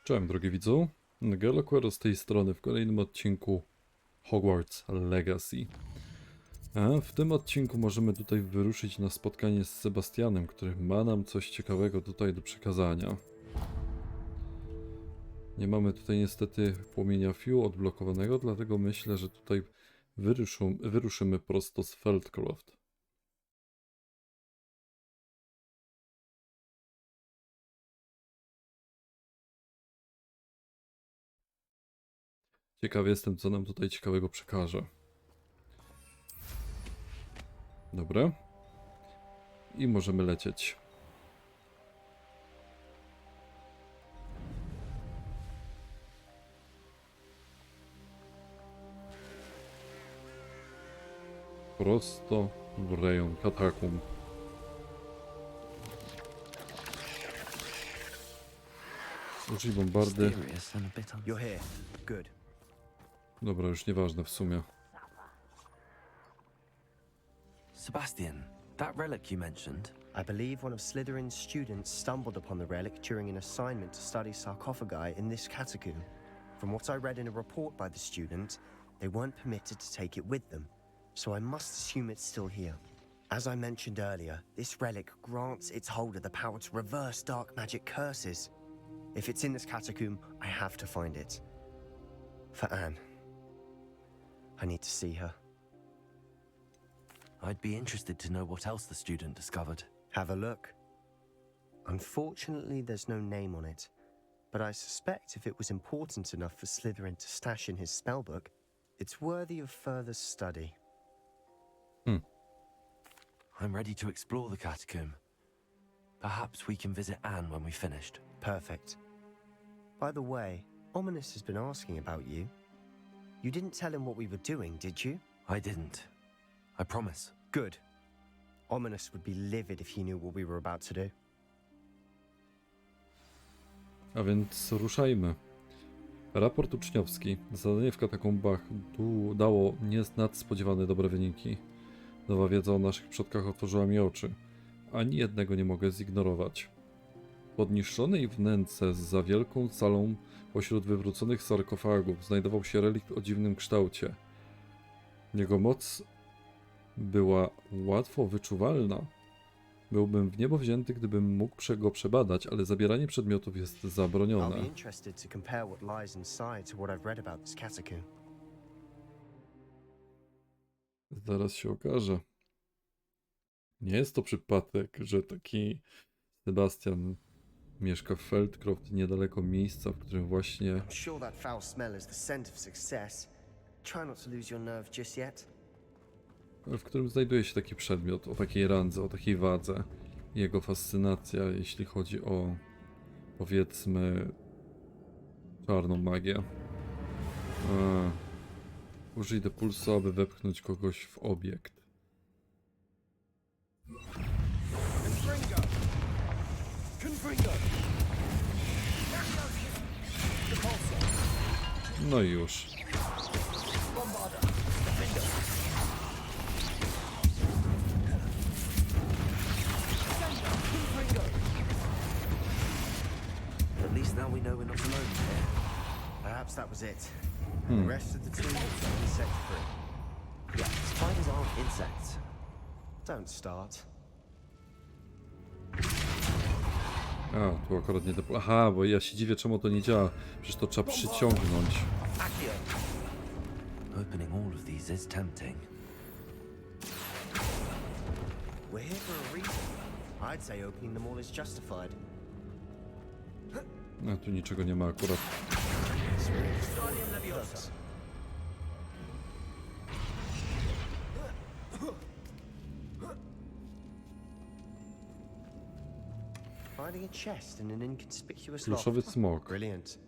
Cześć drogi widzu, Galoquero z tej strony w kolejnym odcinku Hogwarts Legacy. A w tym odcinku możemy tutaj wyruszyć na spotkanie z Sebastianem, który ma nam coś ciekawego tutaj do przekazania. Nie mamy tutaj niestety płomienia Fiu odblokowanego, dlatego myślę, że tutaj wyruszymy prosto z Feldcroft. Ciekaw jestem, co nam tutaj ciekawego przekaże. Dobra. I możemy lecieć. Prosto w rejon katakumb. Użyj bombardy. You're here. Good. Dobra, już nieważne w sumie. Sebastian, that relic you mentioned, I believe one of Slytherin's students stumbled upon the relic during an assignment to study sarcophagi in this catacomb. From what I read in a report by the student, they weren't permitted to take it with them, so I must assume it's still here. As I mentioned earlier, this relic grants its holder the power to reverse dark magic curses. If it's in this catacomb, I have to find it. For Anne. I need to see her. I'd be interested to know what else the student discovered. Have a look. Unfortunately, there's no name on it, but I suspect if it was important enough for Slytherin to stash in his spellbook, it's worthy of further study. I'm ready to explore the catacomb. Perhaps we can visit Anne when we've finished. Perfect. By the way, Ominous has been asking about you. You didn't tell him what we were doing, did you? I didn't. I promise. Good. Ominous would be livid if he knew what we were about to do. A więc ruszajmy. Raport uczniowski. Zadanie w katakumbach dało nadspodziewane dobre wyniki. Nowa wiedza o naszych przodkach otworzyła mi oczy. Ani jednego nie mogę zignorować. W podniszczonej wnęce za wielką salą pośród wywróconych sarkofagów znajdował się relikt o dziwnym kształcie. Jego moc była łatwo wyczuwalna. Byłbym w niebo wzięty, gdybym mógł go przebadać, ale zabieranie przedmiotów jest I'll zabronione. be interested to compare what lies inside to what I've read about this catacomb. Zaraz się okaże. Nie jest to przypadek, że taki Sebastian mieszka w Feldcroft, niedaleko miejsca, w którym właśnie I'm sure that foul smell is the scent of success. Try not to lose your nerve just yet. znajduje się taki przedmiot o takiej randze, o takiej wadze. Jego fascynacja, jeśli chodzi o, powiedzmy, czarną magię. Użyj depulsu, aby wepchnąć kogoś w obiekt. No i już. At least now we know we're not alone here. Perhaps that was it. The rest of the team was insect free. Yeah, spiders aren't insects. Don't start. A, tu akurat nie depulsu. Aha, bo ja się dziwię, czemu to nie działa. Przecież to trzeba przyciągnąć. Opening all of these is tempting. We're here for a reason. I'd say opening them all is justified. A tu niczego nie ma akurat. Finding a chest in an inconspicuous Pluszowy loft. smok. Brilliant.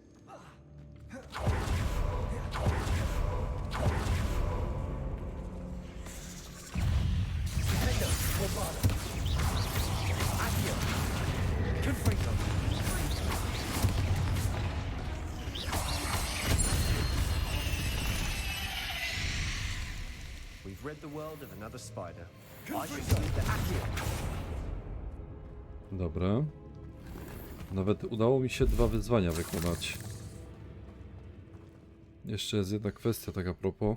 We've rid the world of another spider. I should lead the Accio. Dobra. Nawet udało mi się 2 wyzwania wykonać. Jeszcze jest jedna kwestia tak a propos.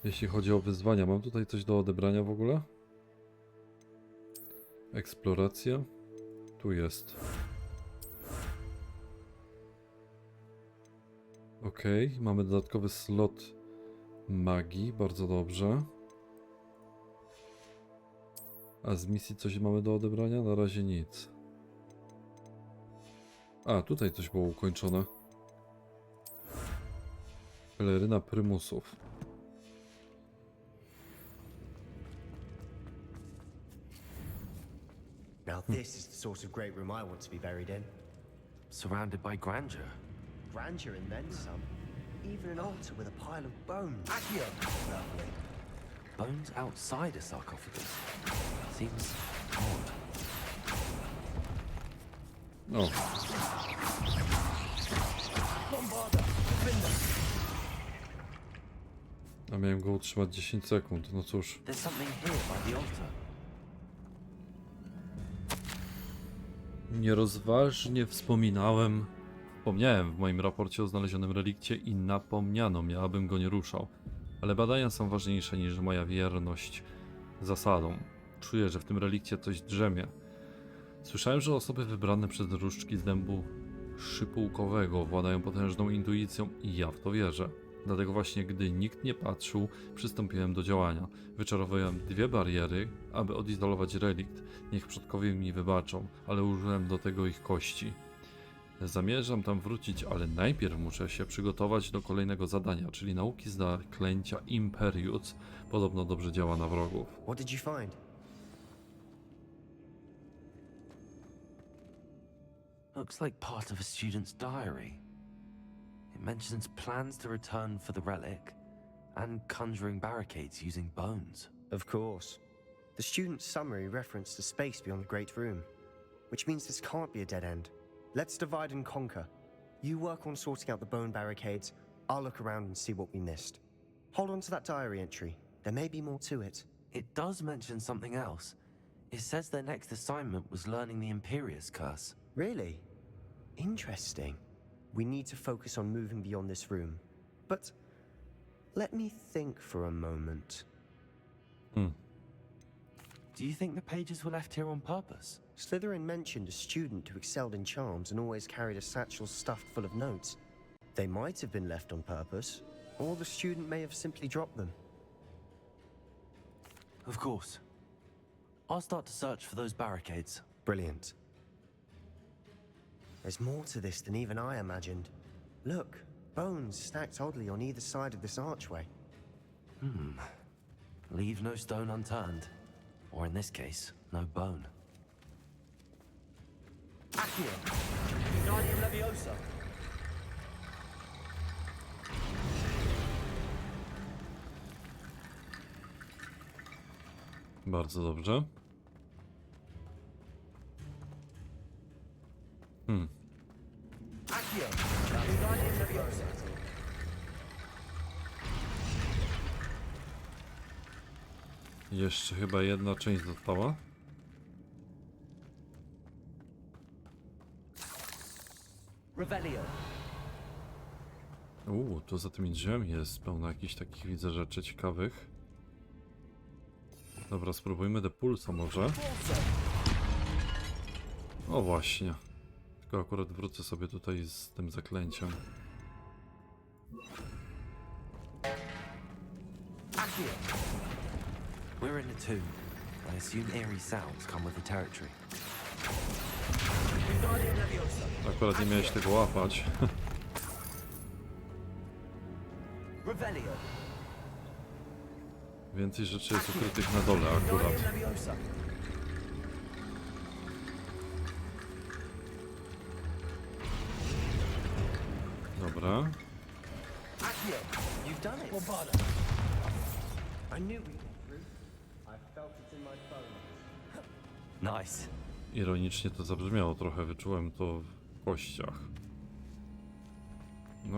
Jeśli chodzi o wyzwania, mam tutaj coś do odebrania w ogóle? Eksploracja. Tu jest. Ok, mamy dodatkowy slot magii, bardzo dobrze. A z misji coś mamy do odebrania? Na razie nic. A, tutaj coś było ukończone. Peleryna prymusów. Now this is the sort of great room I want to be buried in. Surrounded by grandeur. Grandeur and then some. Even an altar with a pile of bones. Accio! Lovely. Bones outside a sarcophagus. Seems odd. O, a miałem go utrzymać 10 sekund, no cóż. There's something here by the altar. Nierozważnie wspomniałem w moim raporcie o znalezionym relikcie i napomniano mnie, abym go nie ruszał. Ale badania są ważniejsze niż moja wierność zasadom. Czuję, że w tym relikcie coś drzemie. Słyszałem, że osoby wybrane przez różdżki z dębu szypułkowego władają potężną intuicją i ja w to wierzę. Dlatego właśnie, gdy nikt nie patrzył, przystąpiłem do działania. Wyczarowałem 2 bariery, aby odizolować relikt. Niech przodkowie mi wybaczą, ale użyłem do tego ich kości. Zamierzam tam wrócić, ale najpierw muszę się przygotować do kolejnego zadania, czyli nauki z zaklęcia Imperius. Podobno dobrze działa na wrogów. What did you find? Looks like part of a student's diary. It mentions plans to return for the relic and conjuring barricades using bones. Of course. The student's summary referenced a space beyond the Great Room, which means this can't be a dead end. Let's divide and conquer. You work on sorting out the bone barricades, I'll look around and see what we missed. Hold on to that diary entry. There may be more to it. It does mention something else. It says their next assignment was learning the Imperius curse. Really? Interesting. We need to focus on moving beyond this room. But let me think for a moment. Do you think the pages were left here on purpose? Slytherin mentioned a student who excelled in charms and always carried a satchel stuffed full of notes. They might have been left on purpose, or the student may have simply dropped them. Of course. I'll start to search for those barricades. Brilliant. There's more to this than even I imagined. Look, bones stacked oddly on either side of this archway. Leave no stone unturned. Or in this case, no bone. Accio! Guardian Leviosa! Bardzo dobrze. Accio! Guardian Leviosa! Jeszcze chyba jedna część została. Revelio! Tu za tymi drzwiami jest pełno jakichś takich, widzę, rzeczy ciekawych. Dobra, spróbujmy Depulsa może. O właśnie. Tylko akurat wrócę sobie tutaj z tym zaklęciem. Accio! We're in a tomb. I assume eerie sounds come with the territory. Guardian Leviosa! Akurat nie miałeś tego łapać. Revelio! Więcej rzeczy jest ukrytych na dole akurat. Guardian Leviosa! Dobra. Accio! You've done it! Bombada! I knew we'd get through. I felt it in my bones. Nice. Ironicznie to zabrzmiało trochę, wyczułem to w kościach.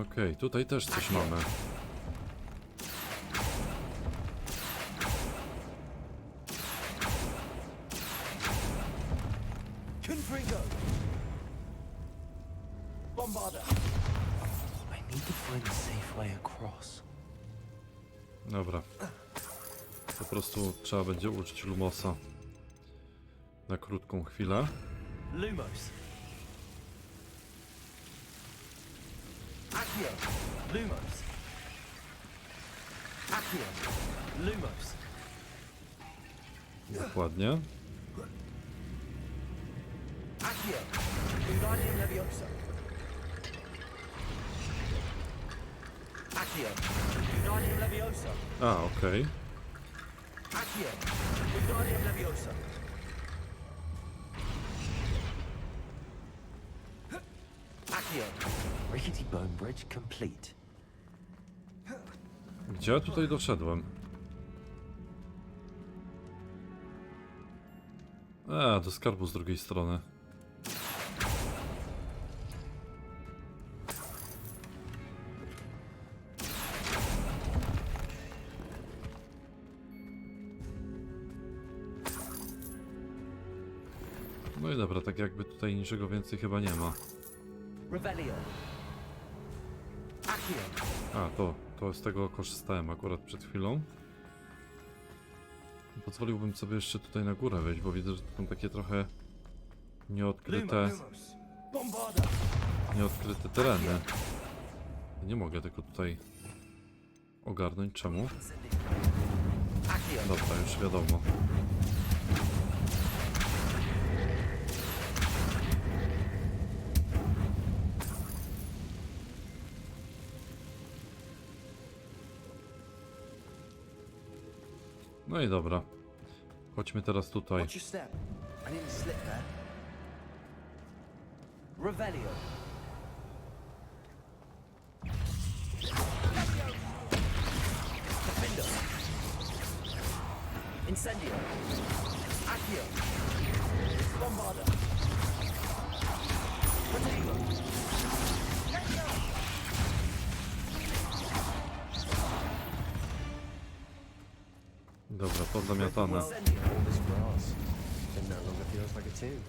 Okej, tutaj też coś mamy. Confringo! I need to find a safe way across. Dobra. Po prostu trzeba będzie użyć Lumosa na krótką chwilę. Lumos. Accio. Lumos. Accio. Lumos. Dokładnie. Accio. Wingardium Leviosa. Accio. Wingardium Leviosa. A, okej. Accio. Wingardium Leviosa. Accio. Rickety bone bridge complete. Gdzie ja tutaj doszedłem? Do skarbu z drugiej strony. No i dobra, tak jakby tutaj niczego więcej chyba nie ma. Revelio. Accio. A, to z tego korzystałem akurat przed chwilą. Pozwoliłbym sobie jeszcze tutaj na górę wejść, bo widzę, że to są takie trochę nieodkryte, Lumos. Bombarda. nieodkryte tereny. Nie mogę tego tutaj ogarnąć. Czemu? Accio. Dobra, już wiadomo. No i dobra. Chodźmy teraz tutaj. Watch your step. I didn't slip there. Revelio. Defendo. Incendio. Accio. Bombarda. Potato. Dobra, pozamiatane. Incendio. All this grass. It no longer feels like a tomb.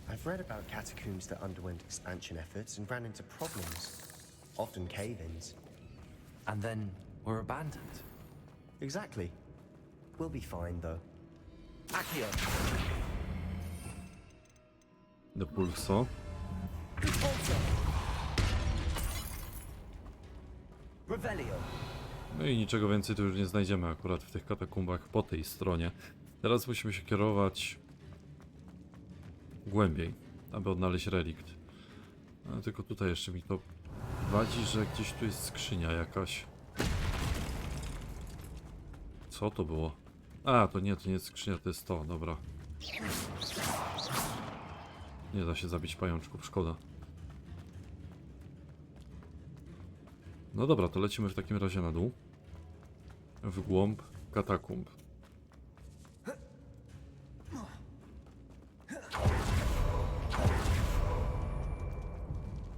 I've read about catacombs that underwent expansion efforts and ran into problems. Often cave-ins. And then were abandoned. Exactly. We'll be fine, though. Accio. Do pulso. Repulsor. Revelio. No i niczego więcej tu już nie znajdziemy akurat w tych katakumbach po tej stronie. Teraz musimy się kierować głębiej, aby odnaleźć relikt. No, tylko tutaj jeszcze mi to wadzi, że gdzieś tu jest skrzynia jakaś. Co to było? A, to nie jest skrzynia, to jest to, dobra. Nie da się zabić pajączków, szkoda. No dobra, to lecimy w takim razie na dół. W głąb katakumb.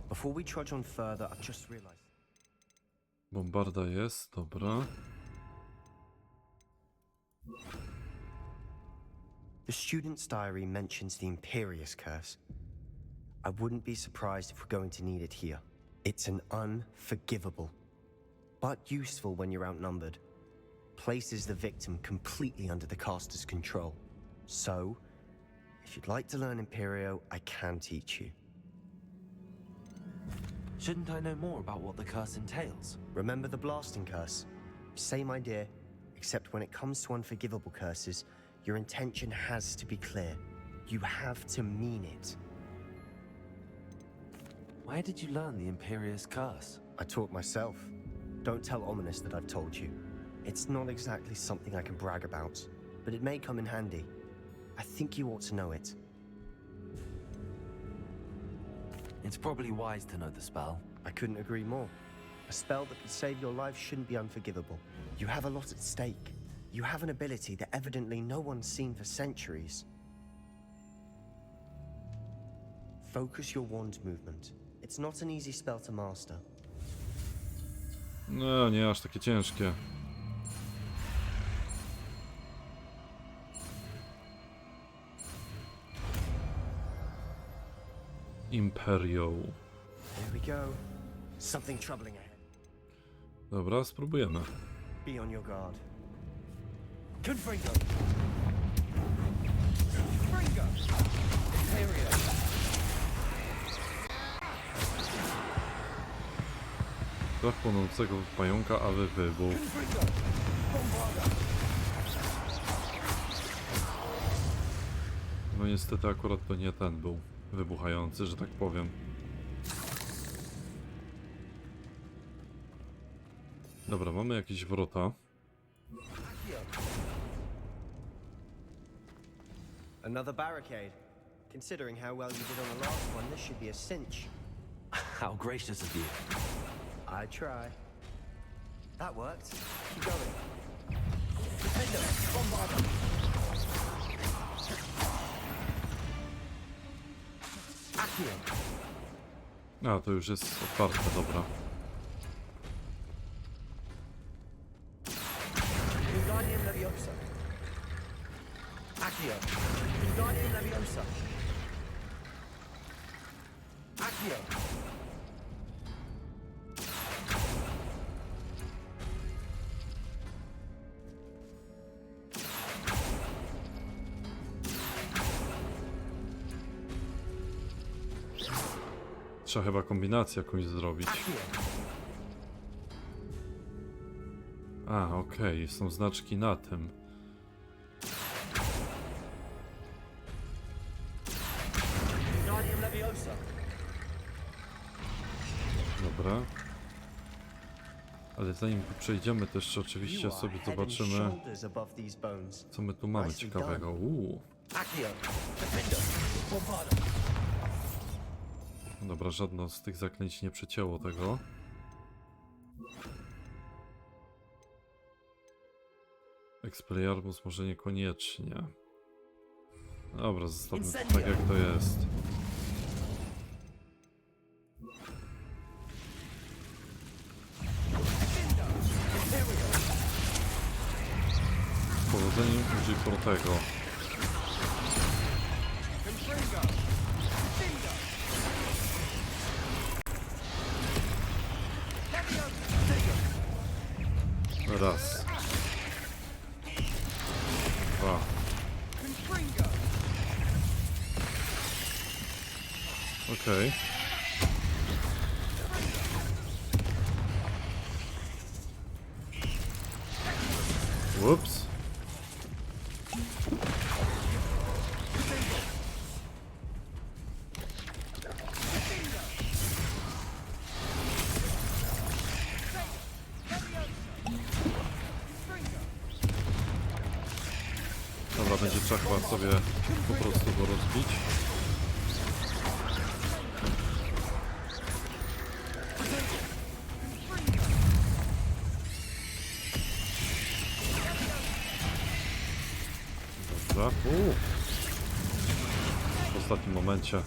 Before we trudge on further, I've just realized. Bombarda jest, dobra. The student's diary mentions the Imperius curse. I wouldn't be surprised if we're going to need it here. It's an unforgivable, but useful when you're outnumbered. Places the victim completely under the caster's control. So, if you'd like to learn Imperio, I can teach you. Shouldn't I know more about what the curse entails? Remember the blasting curse? Same idea, except when it comes to unforgivable curses, your intention has to be clear. You have to mean it. Where did you learn the Imperious curse? I taught myself. Don't tell Ominous that I've told you. It's not exactly something I can brag about, but it may come in handy. I think you ought to know it. It's probably wise to know the spell. I couldn't agree more. A spell that could save your life shouldn't be unforgivable. You have a lot at stake. You have an ability that evidently no one's seen for centuries. Focus your wand movement. It's not an easy spell to master. No, nie aż takie ciężkie. Imperio. Here we go. Something troubling ahead. Dobra, spróbujemy. Be on your guard. Confringo. Confringo. Imperio. Traf płonącego pająka, a wybuch. Confringo. Bombarda. No niestety akurat to nie ten był wybuchający, że tak powiem. Dobra, mamy jakieś wrota. Accio. Another barricade. Considering how well you did on the last one, this should be a cinch. How gracious of you. I try. That worked. Keep going. Defender. Bombarda. Accio. A, to już jest otwarte, dobra. Wingardium Leviosa. Accio. Wingardium Leviosa. Accio. Trzeba chyba kombinację jakąś zrobić. Accio. A, okej, są znaczki na tym. Wingardium Leviosa. Dobra. Ale zanim tu przejdziemy, to jeszcze oczywiście You are sobie head and zobaczymy, shoulders above these bones. co my tu mamy Nicely ciekawego. Accio. Defender. Bombarda. Dobra, żadno z tych zaklęć nie przecięło tego. Expelliarmus może niekoniecznie. Dobra, zostawmy to tak jak to jest. Z powodzeniem użyj Protego. Raz. Dwa. Okej. Ups. Dobra, będzie trzeba chyba sobie po prostu go rozbić. Dobra. W ostatnim momencie.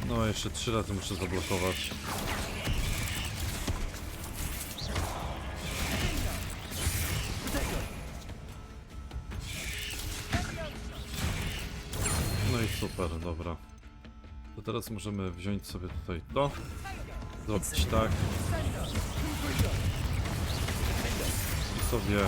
No, jeszcze 3 razy muszę zablokować. No i super, dobra. To teraz możemy wziąć sobie tutaj to. Zrobić tak. I sobie...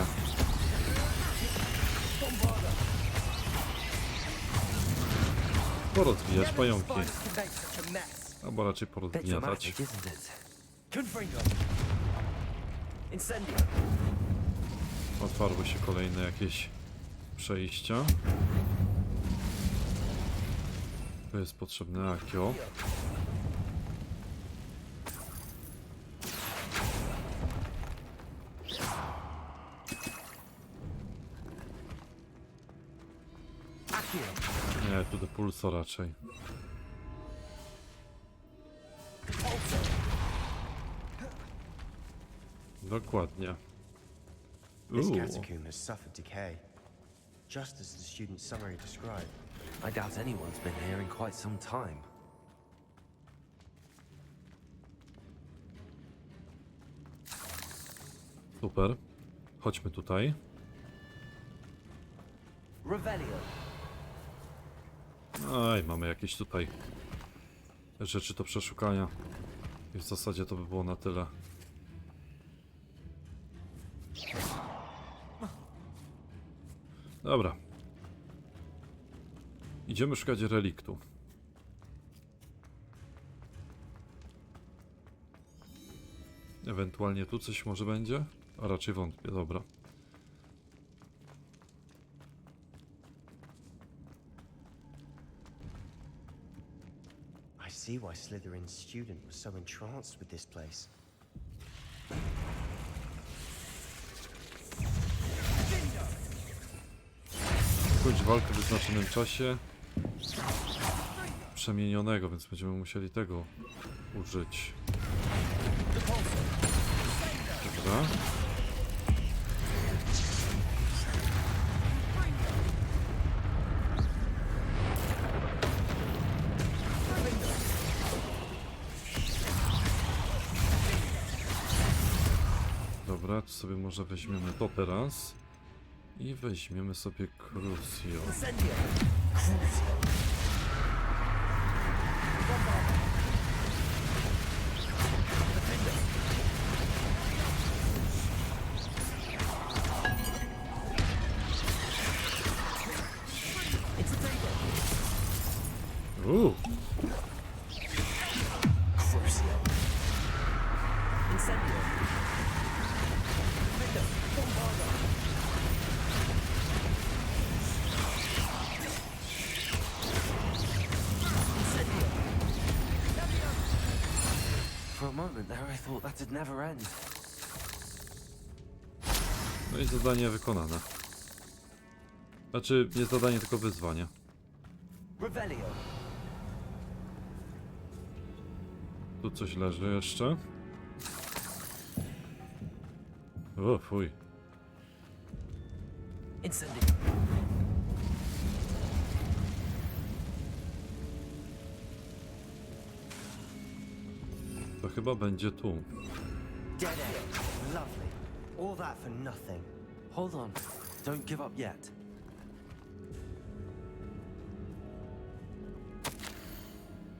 porozwijać pająki. To make such a mess. Albo raczej Bit porozgniatać. dramatic, isn't it? Confringo. Incendio. Otwarły się kolejne jakieś przejścia. Tu jest potrzebne Akio. Accio. Nie, tu do pulso raczej. Dokładnie. This catacomb has suffered decay, just as the student's summary described. I doubt anyone's been here in quite some time. Super. Chodźmy tutaj. Revelio. Oj, mamy jakieś tutaj rzeczy do przeszukania. I w zasadzie to by było na tyle. Dobra. Idziemy szukać reliktu. Ewentualnie tu coś może będzie? A raczej wątpię, dobra. I see why Slytherin's student was so entranced with this place. Kończ walkę w wyznaczonym czasie przemienionego, więc będziemy musieli tego użyć. Dobra. Dobra, to sobie może weźmiemy to teraz. I weźmiemy sobie Crucio. Incendio. Crucio. Incendio. Defender. Bombarda. Incendio. For a moment there, I thought that'd never end. No i zadanie wykonane. Znaczy, nie zadanie, tylko wyzwanie. Revelio. Tu coś leży jeszcze. O, fuj. Incendio. To chyba będzie tu. Dead end. Lovely. All that for nothing. Hold on. Don't give up yet.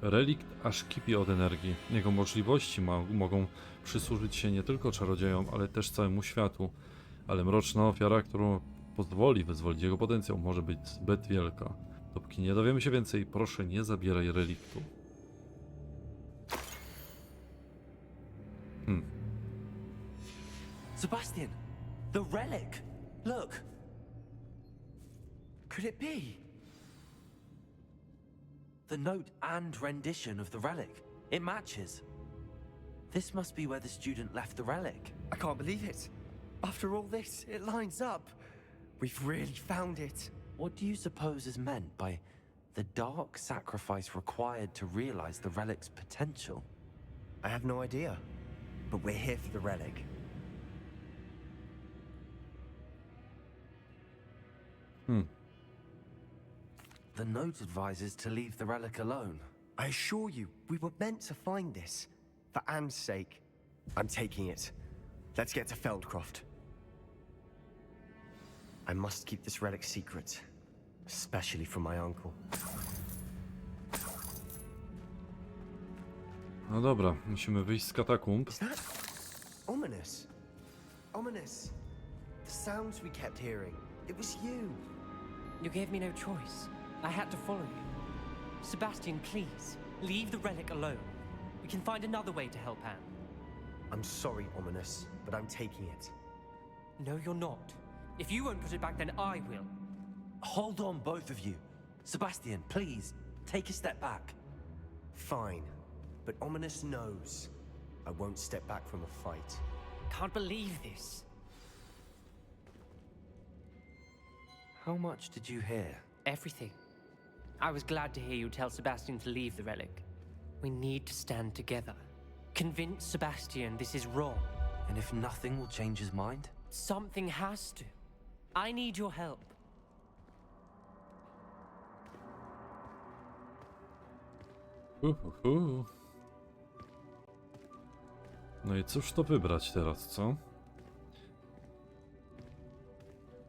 Relikt aż kipi od energii. Jego możliwości mogą przysłużyć się nie tylko czarodziejom, ale też całemu światu. Ale mroczna ofiara, którą pozwoli wyzwolić jego potencjał, może być zbyt wielka. Dopóki nie dowiemy się więcej, proszę nie zabieraj reliktu. Sebastian! The relic! Look! Could it be? The note and rendition of the relic. It matches. This must be where the student left the relic. I can't believe it. After all this, it lines up. We've really found it. What do you suppose is meant by the dark sacrifice required to realize the relic's potential? I have no idea. But we're here for the relic. The note advises to leave the relic alone. I assure you, we were meant to find this. For Anne's sake. I'm taking it. Let's get to Feldcroft. I must keep this relic secret. Especially from my uncle. No dobra, musimy wyjść z katakumb. Is that ominous? Ominous. The sounds we kept hearing. It was you. You gave me no choice. I had to follow you. Sebastian, please, leave the relic alone. We can find another way to help Anne. I'm sorry, Ominous, but I'm taking it. No, you're not. If you won't put it back, then I will. Hold on, both of you. Sebastian, please, take a step back. Fine. But Ominous knows. I won't step back from a fight. Can't believe this. How much did you hear? Everything. I was glad to hear you tell Sebastian to leave the relic. We need to stand together. Convince Sebastian this is wrong. And if nothing will change his mind? Something has to. I need your help. Uhuhu. No i cóż to wybrać teraz, co?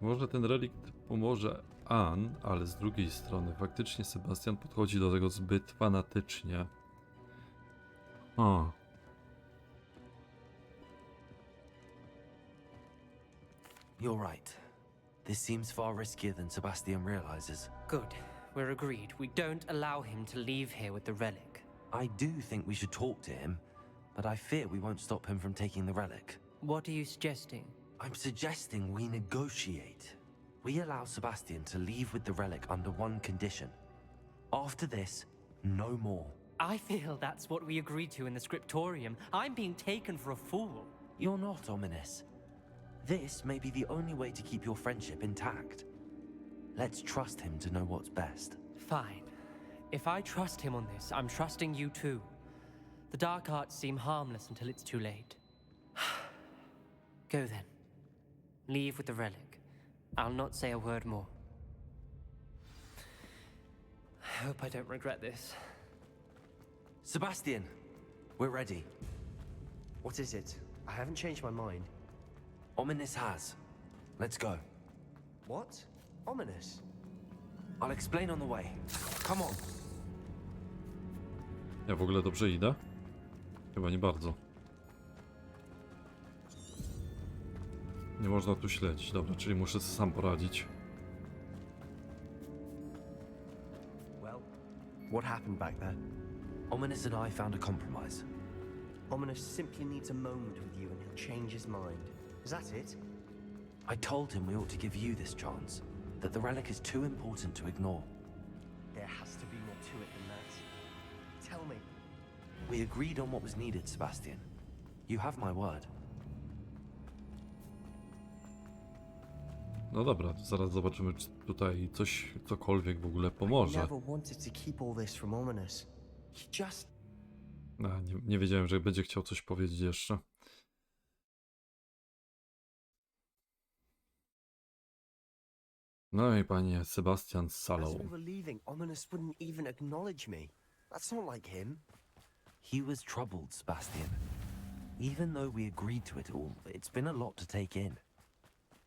Może ten relikt pomoże Ann, ale z drugiej strony faktycznie Sebastian podchodzi do tego zbyt fanatycznie. O, You're right. This seems far riskier than Sebastian realizes. Good. We're agreed. We don't allow him to leave here with the relic. I do think we should talk to him, but I fear we won't stop him from taking the relic. What are you suggesting? I'm suggesting we negotiate. We allow Sebastian to leave with the relic under one condition. After this, no more. I feel that's what we agreed to in the scriptorium. I'm being taken for a fool. You're not ominous. This may be the only way to keep your friendship intact. Let's trust him to know what's best. Fine. If I trust him on this, I'm trusting you too. The dark arts seem harmless until it's too late. Go then. Leave with the relic. I'll not say a word more. I hope I don't regret this. Sebastian, we're ready. What is it? I haven't changed my mind. Ominous has. Let's go. What? Ominous? I'll explain on the way. Come on. ja w ogóle dobrze idę? Chyba nie bardzo. Nie można tu śledzić, dobra, czyli muszę sobie sam poradzić. Well, what happened back there? Ominous and I found a compromise. Ominous simply needs a moment with you and he'll change his mind. Is that it? I told him we ought to give you this chance, that the relic is too important to ignore. There has to be more to it than that. Tell me. We agreed on what was needed, Sebastian. You have my word. No dobra, to zaraz zobaczymy, czy tutaj coś, cokolwiek w ogóle I pomoże. never wanted to keep all this from Ominous. He just... A, nie wiedziałem, że będzie chciał coś powiedzieć jeszcze. No i panie Sebastian z As salą. we were leaving, Ominous wouldn't even acknowledge me. That's not like him. He was troubled, Sebastian. Even though we agreed to it all, it's been a lot to take in.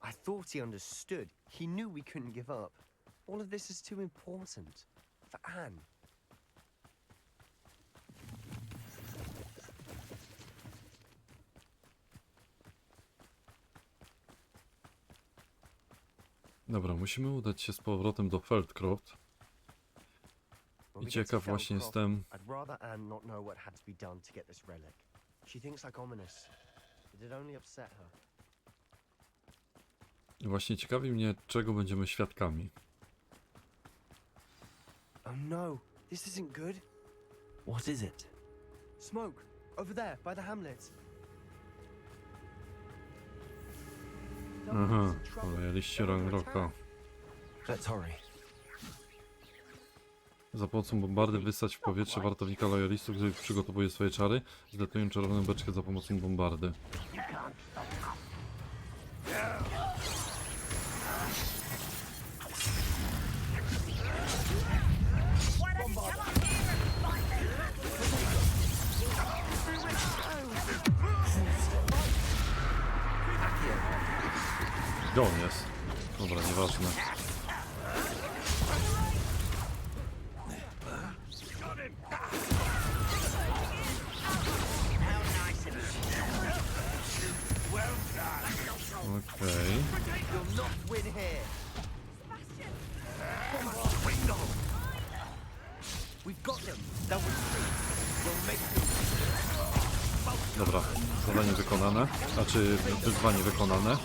I thought he understood. He knew we couldn't give up. All of this is too important. For Anne. Dobra, musimy udać się z powrotem do Feldcroft. When I we get to ciekaw właśnie Feldcroft, jestem, I'd rather Anne not know what had to be done to get this relic. She thinks like Ominous. It'd only upset her. właśnie ciekawi mnie, czego będziemy świadkami. Oh no, this isn't good. What is it? Smoke, over there, by the hamlet. Aha, kolejaliście Rangrocka. Let's hurry. Za pomocą bombardy wysłać w powietrze wartownika lojalistów, który przygotowuje swoje czary. Zdetonują czerwoną beczkę za pomocą bombardy. Gdzie on jest? Dobra, nieważne. Okej. You'll not win here. We've got them. That was We'll make them. Dobra, zadanie wykonane. Znaczy wyzwanie wykonane.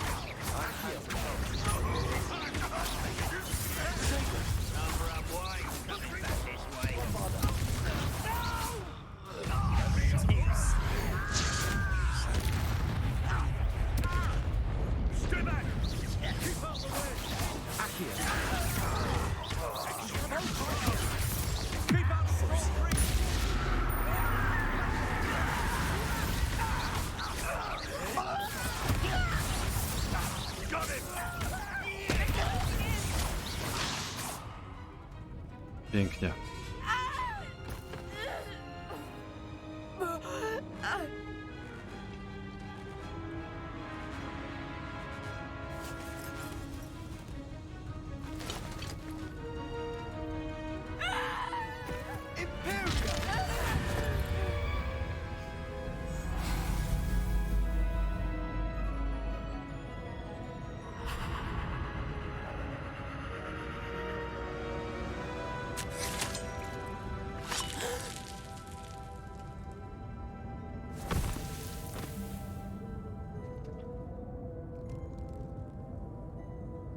Pięknie.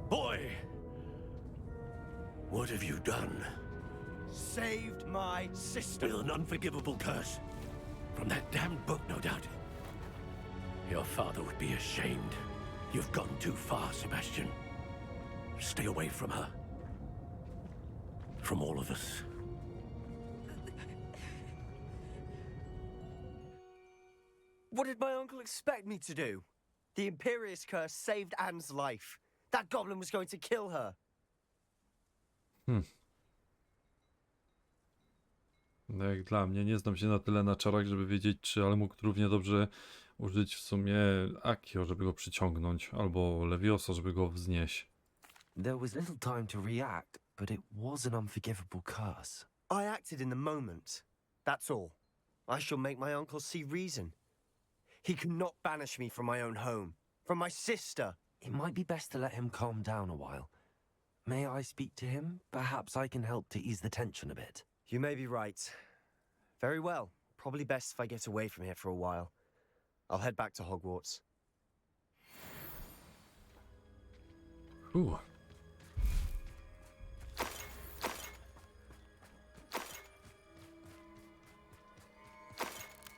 Boy! What have you done? Saved my sister. With an unforgivable curse. From that damned book, no doubt. Your father would be ashamed. You've gone too far, Sebastian. Stay away from her. From all of us. What did my uncle expect me to do? The Imperious curse saved Anne's life. That goblin was going to kill her. No jak dla mnie, nie znam się na tyle na czarach, żeby wiedzieć, czy ale mógł równie dobrze użyć w sumie Akio, żeby go przyciągnąć, albo Leviosa, żeby go wznieść. There was little time to react, but it was an unforgivable curse. I acted in the moment. That's all. I shall make my uncle see reason. He cannot banish me from my own home, from my sister. It might be best to let him calm down a while. May I speak to him? Perhaps I can help to ease the tension a bit. You may be right. Very well. Probably best if I get away from here for a while. I'll head back to Hogwarts.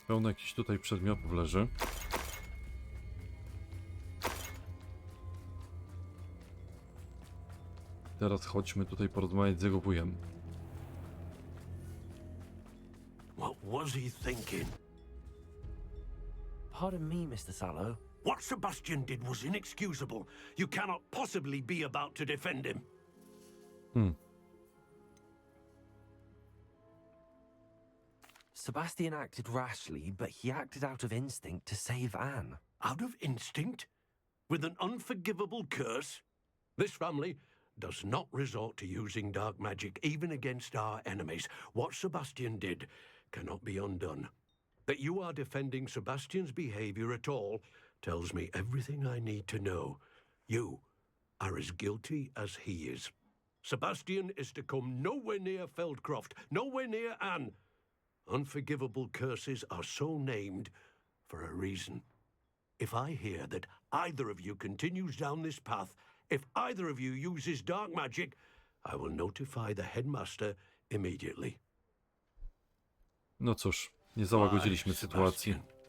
Pełno jakichś tutaj przedmiotów leży. Teraz chodźmy tutaj porozmawiać z jego wujem. What was he thinking? Pardon me, Mr. Sallow. What Sebastian did was inexcusable. You cannot possibly be about to defend him. Sebastian acted rashly, but he acted out of instinct to save Anne. Out of instinct? With an unforgivable curse? This family does not resort to using dark magic even against our enemies. What Sebastian did cannot be undone. That you are defending Sebastian's behavior at all tells me everything I need to know. You are as guilty as he is. Sebastian is to come nowhere near Feldcroft, nowhere near Anne. Unforgivable curses are so named for a reason. If I hear that either of you continues down this path, if either of you uses dark magic, I will notify the headmaster immediately. No cóż, nie załagodziliśmy sytuacji. Sebastian.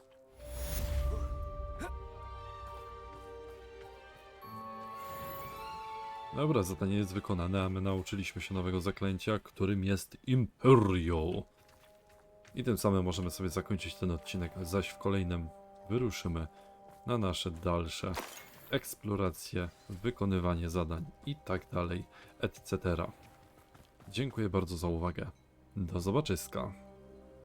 Dobra, zadanie jest wykonane, a my nauczyliśmy się nowego zaklęcia, którym jest Imperio. I tym samym możemy sobie zakończyć ten odcinek, zaś w kolejnym wyruszymy na nasze dalsze eksploracje, wykonywanie zadań i tak dalej, etc. Dziękuję bardzo za uwagę. Do zobaczyska.